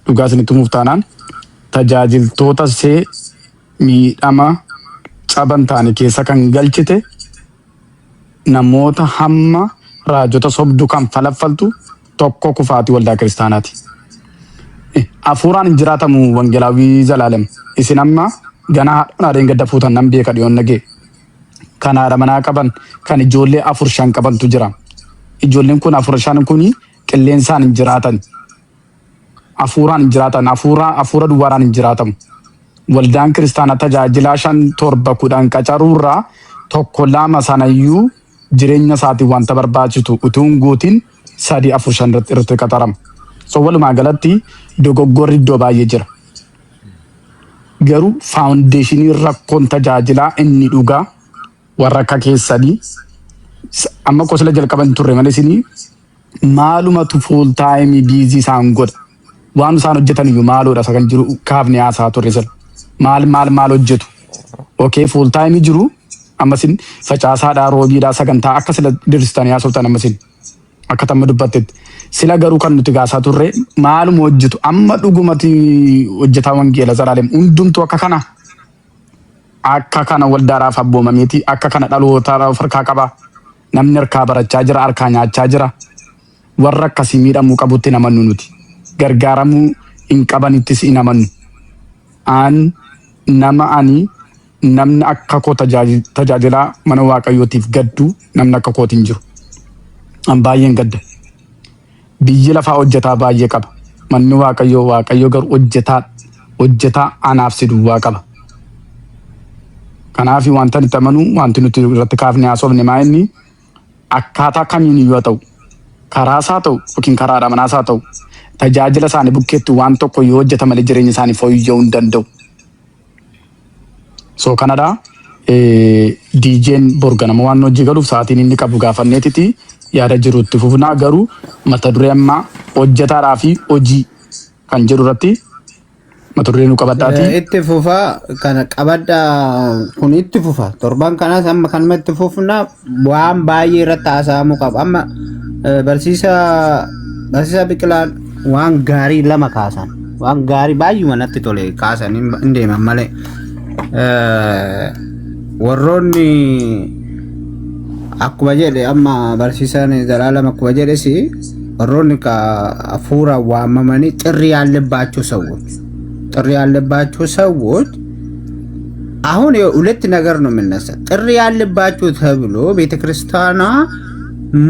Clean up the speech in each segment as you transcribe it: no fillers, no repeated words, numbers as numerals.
dhugaasni tumuuf taanaan tajaajiltoota see miidhama caban taane keessa kan galchite namoota hamma raajota sobdu kan falaffaltu tokko kufaatii waldaa kiristaanaati. Afuuraan hin jiraatamu wangeelaawii Zalaalem. Isin amma ganaa haadhoon gadda fuutan nan beeka dhiyoon nagee. Kan haadha manaa qaban kan ijoollee 4-5 qabantu jira. Ijoolleen kun 4-5 kuni qilleensaan hin jiraatan. Afuuraan hin jiraatan. Afuura duwwaaraan hin jiraatamu. Waldaan kiristaanaa tajaajilaa 5-7 qacaruurraa tokko lama sanayyuu jireenya isaatii wanta barbaachisu utuun guutiin 3-4 irratti qaxarama. So walumaa galatti dogoggorri iddoo baay'ee jira. Garuu faawundeeshinii rakkoon tajaajilaa inni dhugaa warra akka keessanii amma kosila jalqaban turre malee isinii maalumatu full time busy isaan godha. Waan isaan hojjetan iyyuu maaloodha isa kan jiru kaafni haasaa turre sila. Maal hojjetu. Okay full time jiru ammasin facaasaadhaa roobiidhaa sagantaa akka sila diristanii haasoftan ammasin akka tamma dubbattetti. Sila garuu kan nuti gaasaa turre maaluma hojjetu amma dhugumati hojjetaa wangeela Zalaalem hundumtu akka kana waldaadhaaf abboomameeti akka kana dhalootaadhaaf harkaa qaba. Namni harkaa barachaa jira harkaa nyaachaa jira. Warra akkasii miidhamuu qabutti hin amannu nuti. Gargaaramuu hin qabanittis hin amannu. Namni akka koo tajaajilaa mana waaqayyootiif gaddu namni akka kooti hin jiru. An baay'een gadda. Biyyi lafaa hojjetaa baay'ee qaba. Manni waaqayyoo garuu hojjetaa anaaf si duwwaa qaba. Kanaaf wanta nuti amanu wanti nuti irratti kaafne haasofne maa inni akkaataa kamiin yoo ta'u karaa isaa ta'u yookiin karaadha manaas haa ta'u tajaajila isaanii bukkeetti waan tokko yoo hojjeta malee jireenya isaanii fooyya'uu hin danda'u. So kanadha DJ'n borganama waan hojii galuuf sa'aatiin inni qabu gaafanneetiti yaada jirutti fufnaa garuu mata duree ammaa hojjetaadhaa fi hojii kan jedhu irratti mata duree nu qabadhaati. Itti fufaa kana qabadhaa kun itti fufa torban kanas amma kanuma itti fufna waan baay'ee irratti haasa'amuu qaba. Amma barsiisa Biqilaan waan gaarii lama kaasan waan gaarii baay'ee natti tole kaasan hin deeman malee warroonni akkuma jedhe amma barsiisaan Zalaalem akkuma jedhe si warroonni afuura waamamanii ጥሪ ያለባቸው ሰዎች አሁን ሁለት ነገር ነው የምነሳ ጥሪ ያለባቸው ተብሎ ቤተክርስቲያኗ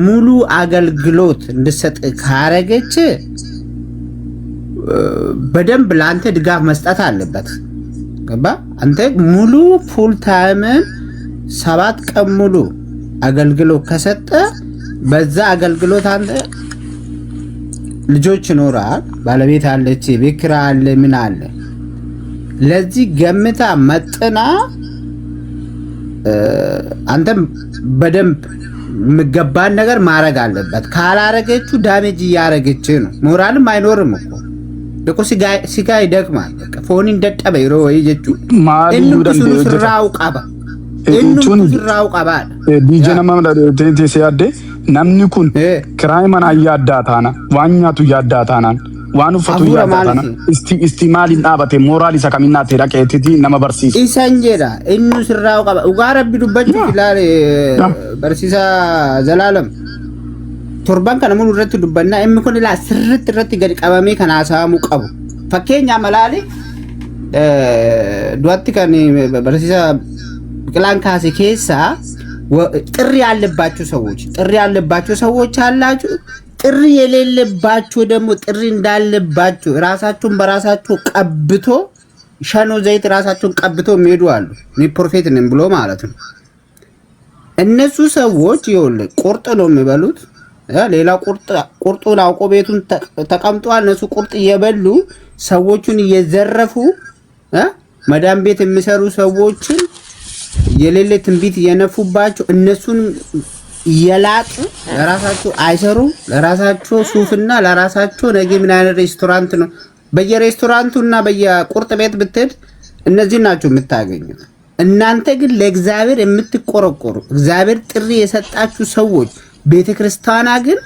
ሙሉ አገልግሎት እንድሰጥ ካረገች በደንብ ላንተ ድጋፍ መስጠት አለበት። ገባ? አንተ ሙሉ ፉል ታይም 7 ቀን ሙሉ አገልግሎት ከሰጠ በዛ አገልግሎት አንተ ልጆች ይኖራል፣ ባለቤት አለች፣ ቤት ኪራይ አለ፣ ምን አለ። ለዚህ ገምታ መጥና አንተም በደንብ ምገባን ነገር ማረግ አለበት። ካላረገችው ዳሜጅ እያረገች ነው። ሞራልም አይኖርም እኮ ደቆ ሲጋ ይደክማል። ፎኒ እንደጠበ ይሮ ወይ ጀቹ እንቱ ስራው ቀባ ስራው ቀባ ዲጄ ነማም ለቴቴ ሲያደ namni kun kiraay mana yaaddaa taana waan nyaatu yaaddaa taanaan waan uffatu yaaddaa taana istimaaliin dhaabate mooraal isa kaminaatti dhaqeetti nama barsiisa. Isan jedha inni sirraa'u qaba dhugaa rabbi dubbachuuf ilaale barsiisa Zalaalem torban kana mulu irratti dubbannaa inni kun ilaa sirriitti irratti gadi qabamee kan haasa'amuu qabu. Fakkeenya malaali du'atti kan barsiisa Biqilaan kaase keessaa ጥሪ ያለባቸው ሰዎች አላችሁ። ጥሪ የሌለባቸው ደግሞ ጥሪ እንዳለባቸው ራሳቸውን በራሳቸው ቀብቶ ሸኖ ዘይት ራሳቸውን ቀብቶ የሚሄዱ አሉ። እኔ ፕሮፌት ነኝ ብሎ ማለት ነው። እነሱ ሰዎች ይኸውልህ ቁርጥ ነው የሚበሉት። ሌላ ቁርጡን አውቆ ቤቱን ተቀምጧል። እነሱ ቁርጥ እየበሉ ሰዎቹን እየዘረፉ መዳም ቤት የሚሰሩ ሰዎችን የሌለ ትንቢት የነፉባቸው እነሱን የላጡ ለራሳቸው አይሰሩ ለራሳቸው ሱፍና ለራሳቸው ነገ ምን አይነት ሬስቶራንት ነው በየሬስቶራንቱና በየቁርጥ ቤት ብትሄድ እነዚህ ናቸው የምታገኙት። እናንተ ግን ለእግዚአብሔር የምትቆረቆሩ እግዚአብሔር ጥሪ የሰጣችሁ ሰዎች ቤተክርስቲያና ግን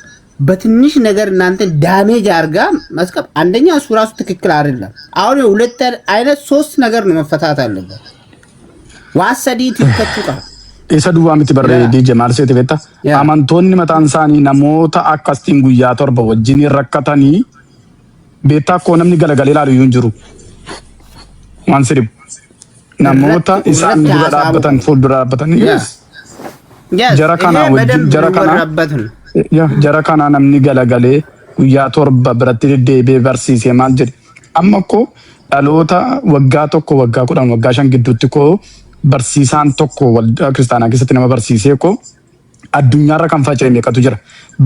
በትንሽ ነገር እናንተ ዳሜጅ አርጋ መስቀብ አንደኛ እሱ ራሱ ትክክል አይደለም። አሁን ሁለት አይነት ሶስት ነገር ነው መፈታት አለበት። ዋሰዲት ይከቱቃ isa duwwaa miti barree DJ maal seete beektaa amantoonni mataan isaanii namoota akkasiin guyyaa torba wajjin rakkatanii beektaa akkoo namni galagalee ilaalu iyyuu hin jiru waan sirribu namoota isaan dura dhaabbatan fuuldura dhaabbatan jara kana namni galagalee guyyaa torba biratti deddeebi'ee barsiisee maal jedhe amma akkoo dhaloota waggaa tokko waggaa 10 waggaa 5 gidduutti koo barsiisaan tokko waldaa kiristaanaa keessatti nama barsiisee ko addunyaarra kan faca'e meeqatu jira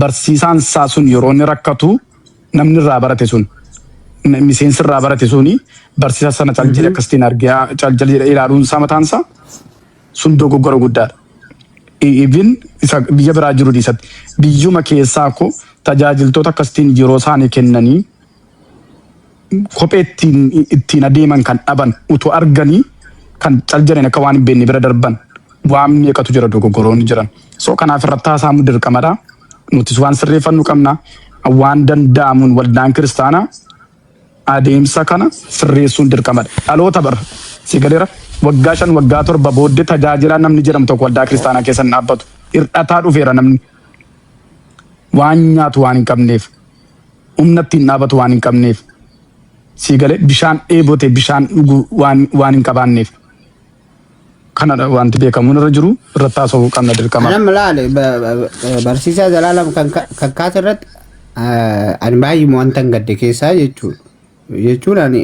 barsiisaan isaa sun yeroo inni rakkatu namni irraa barate sun miseensi irraa barate suni barsiisaa sana caljile akkasitiin argaa caljile ilaaluun isaa mataan isaa sun dogoggora guddaadha. Even isa biyya biraa jiru dhiisatti biyyuma keessaa ko tajaajiltoota akkasitiin yeroo isaanii kennanii kophee ittiin adeeman kan dhaban utuu arganii kan caljane akka waan beekni bira darban waan meeqatu jira dogoggoroon jiran so kanaaf irratti haasamu dirqamadha nuti waan sirreeffannu qabna waan danda'amuun waldaan kiristaanaa adeemsa kana sirreessuun dirqamadha dhaloota bar sigaleera waggaa 5 waggaa 7 booddee tajaajilaa namni jedhamu tokko waldaa kiristaanaa keessa dhaabbatu hir'ataa dhufeera namni waan nyaatu waan hin qabneef humna ittiin dhaabbatu waan hin qabneef sigale bishaan dheebote bishaan dhuguu waan hin qabaanneef kana wanti beekamuun irra jiru irratti haasa'uu qabna dirqama. Nama laale barsiisaa Zalaalam kan kaasa irratti ani baay'ee wanta gadde keessaa jechuudha ani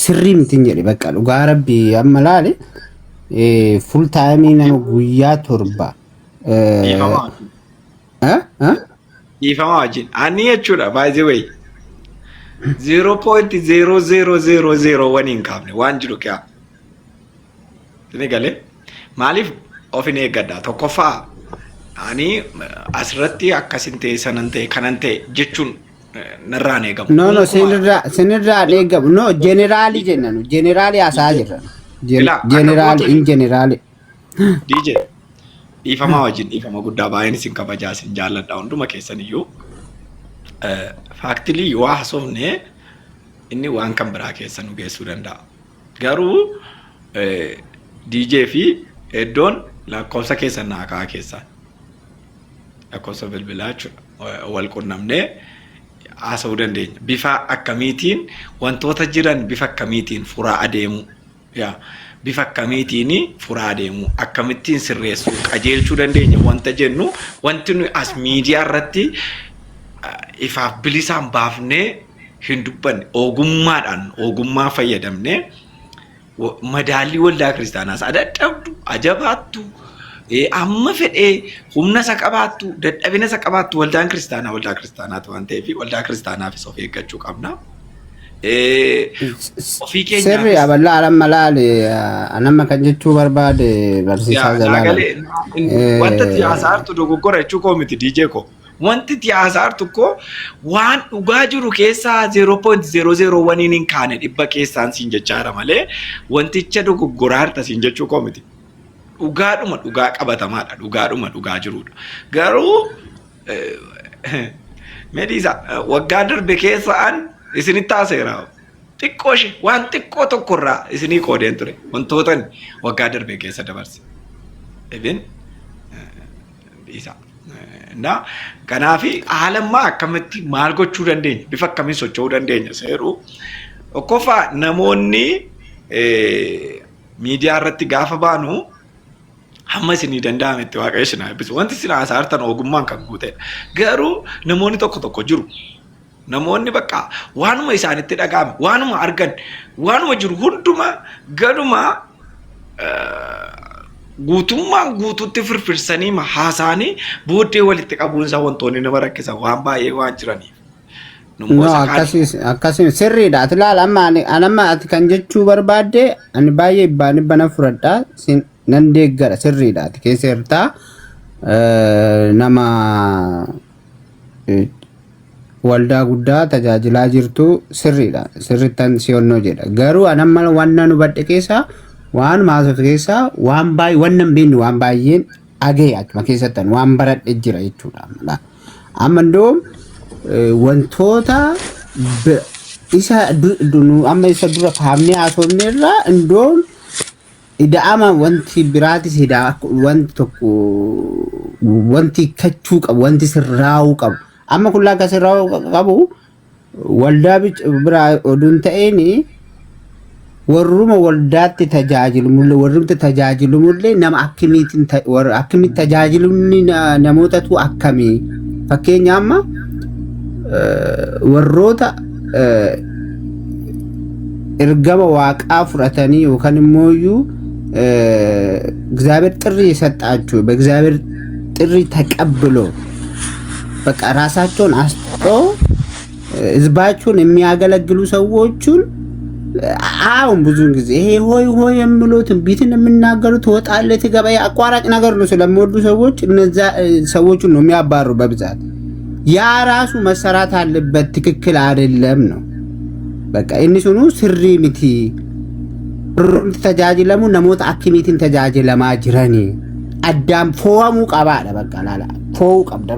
sirrii mitiin jedhe bakka dhugaa rabbi amma laale full time nama guyyaa torba. Ifama wajjin ani jechuudha by the way 0.0001 hin qabne waan jiru kyaa. Ini galee maaliif ofin eeggadha tokkoffaa ani asirratti akkasin ta'e sanan ta'e kanan ta'e jechuun narraan eegamu. No sinirraa eegamu no jeneraali jennanu jeneraali haasaa jirra jeneraali in jeneraali. DJ dhiifama wajjin dhiifama guddaa baay'een isin kabajaa isin jaalladha hunduma keessan iyyuu faaktilii yoo haasofne inni waan kan biraa keessa nu geessuu danda'a garuu DJ fi iddoon lakkoofsa keessa naakaa keessa lakkoofsa bilbilaa wal qunnamnee haasa'uu dandeenya bifa akkamiitiin wantoota jiran bifa akkamiitiin furaa adeemu bifa akkamiitiin furaa adeemu akkamittiin sirreessuu qajeelchuu dandeenya wanta jennu wanti nu as miidiyaa irratti ifaaf bilisaan baafnee hin dubbanne ogummaa fayyadamnee madaalii waldaa kiristaanaa dadhabdu ajabaattu amma fedhee humna isa qabaattu dadhabina isa qabaattu waldaan kiristaanaatu waan ta'eef waldaa kiristaanaafis of eeggachuu qabna. Ofii keenya sirrii aballaa alamma laale anamma kan jechuu barbaade barsiisaa Zalaalam. Wanta siyaasaartu dogoggora jechuu koo miti DJ koo. Wanti siyaasaartu koo waan dhugaa jiru keessaa 0.001 hin kaane dhibba keessaan siin jechaara malee wanticha dogoggoraarta siin jechuu koo miti. Dhugaa qabatamaadha dhugaa jirudha. Garuu Mediisa waggaa darbe keessaan isinitti haaseera xiqqooshi waan xiqqoo tokkorraa isinii qoodeen ture wantoota waggaa darbe keessa dabarse. Even isa na kanaafi haalammaa akkamitti maal gochuu dandeenya bifa akkamiin socho'uu dandeenya seeruu tokkoffaa namoonni miidiyaa irratti gaafa baanu hamma isinii danda'ametti waaqayyo isin eebbisu wanti isin haasaartan ogummaan kan guutedha garuu namoonni tokko jiru namoonni bakka waanuma isaanitti dhaga'ame waanuma argan waanuma jiru hunduma gaduma guututti firfirsanii haasaanii booddee walitti qabuunsa wantoonni nama rakkisan waan baay'ee waan jiraniif. No akkasii sirriidha ati laala amma ati kan jechuu barbaadde ani baay'ee bana fudhadhaa nan deeggara sirriidha ati keessa hirtaa nama waldaa guddaa tajaajilaa jirtu sirriidha sirrittan si'onnoo jedha garuu anamma wanna nu badhe keessaa waan maasof keessaa waan baay'ee wannan binni waan baay'een agee akkuma keessattan waan baradhe jira jechuudha አመንዶም ወንቶታ isa amma isa dura kaamne asomneerra indoom ida'ama wanti biraatis hida wanti tokko wanti kachuu qabu wanti sirraa'uu qabu amma kullaa ka sirraa'uu qabu waldaa bira oduun ta'eeni warruma waldaatti tajaajilu warrumti tajaajilu mullee nama akkamitti tajaajilumni namootatu akkamii fakkeenya amma warroota ergama waaqaa fudhatanii yookaan immoo እግዚአብሔር ጥሪ የሰጣቸው በእግዚአብሔር ጥሪ ተቀብሎ በቃ ራሳቸውን አስጥቶ ህዝባቸውን የሚያገለግሉ ሰዎችን አሁን ብዙን ጊዜ ይሄ ሆይ ሆይ የሚሉት ቢትን የሚናገሩት ወጣለ ትገበያ አቋራጭ ነገር ነው ስለሚወዱ ሰዎች እነዛ ሰዎችን ነው የሚያባሩ በብዛት ያ ራሱ መሰራት አለበት ትክክል አይደለም ነው በቃ እነሱኑ ስሪ ሚቲ ሩምት ተጃጅለሙ ነሞት አክሚቲን ተጃጅለማ ጅረኒ አዳም ፎሙ ቀባለ በቃ ላላ ፎው ቀብደ